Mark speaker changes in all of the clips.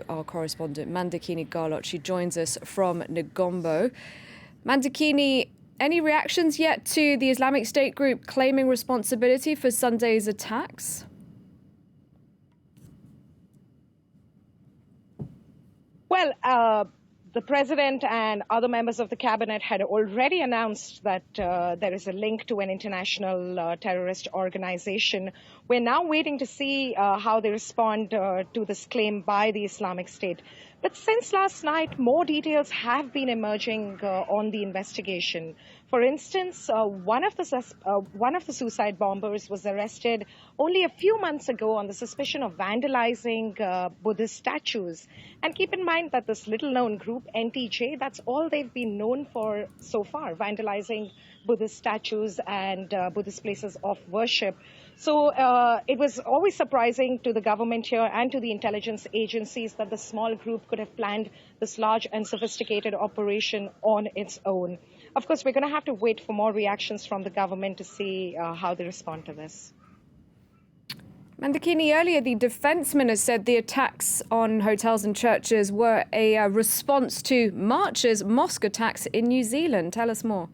Speaker 1: Our correspondent Mandakini Garlot. She joins us from Negombo. Mandakini, any reactions yet to the Islamic State group claiming responsibility for Sunday's attacks?
Speaker 2: Well, the president and other members of the cabinet had already announced that there is a link to an international terrorist organization. We're now waiting to see how they respond to this claim by the Islamic State. But since last night, more details have been emerging on the investigation. For instance, one of the suicide bombers was arrested only a few months ago on the suspicion of vandalizing Buddhist statues. And keep in mind that this little-known group, NTJ, that's all they've been known for so far, vandalizing Buddhist statues and Buddhist places of worship. So it was always surprising to the government here and to the intelligence agencies that the small group could have planned this large and sophisticated operation on its own. Of course, we're going to have to wait for more reactions from the government to see how they respond to this.
Speaker 1: Mandakini, earlier the defence minister said the attacks on hotels and churches were a response to March's mosque attacks in New Zealand. Tell us more.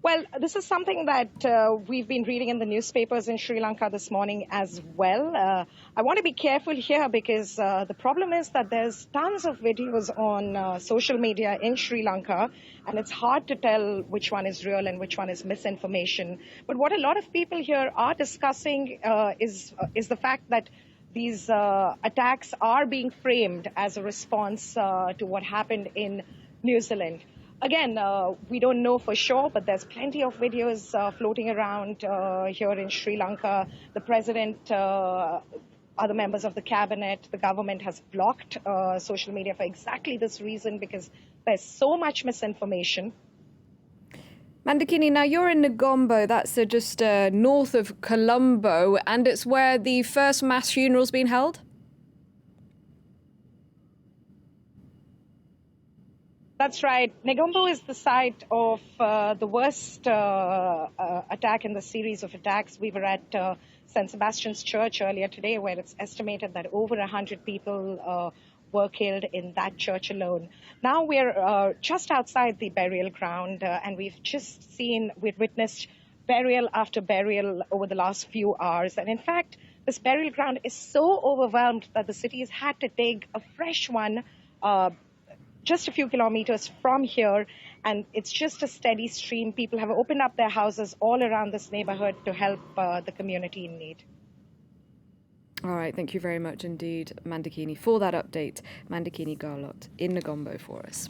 Speaker 2: Well, this is something that we've been reading in the newspapers in Sri Lanka this morning as well. I want to be careful here because the problem is that there's tons of videos on social media in Sri Lanka, and it's hard to tell which one is real and which one is misinformation. But what a lot of people here are discussing is the fact that these attacks are being framed as a response to what happened in New Zealand. Again, we don't know for sure, but there's plenty of videos floating around here in Sri Lanka. The president, other members of the cabinet, the government has blocked social media for exactly this reason, because there's so much misinformation.
Speaker 1: Mandakini, now you're in Negombo, that's just north of Colombo, and it's where the first mass funeral's been held?
Speaker 2: That's right. Negombo is the site of the worst attack in the series of attacks. We were at St. Sebastian's Church earlier today, where it's estimated that over 100 people were killed in that church alone. Now we're just outside the burial ground, and we've witnessed burial after burial over the last few hours. And in fact, this burial ground is so overwhelmed that the city has had to dig a fresh one just a few kilometers from here, and it's just a steady stream. People have opened up their houses all around this neighborhood to help the community in need.
Speaker 1: All right, thank you very much indeed, Mandakini, for that update. Mandakini Garlot in Negombo for us.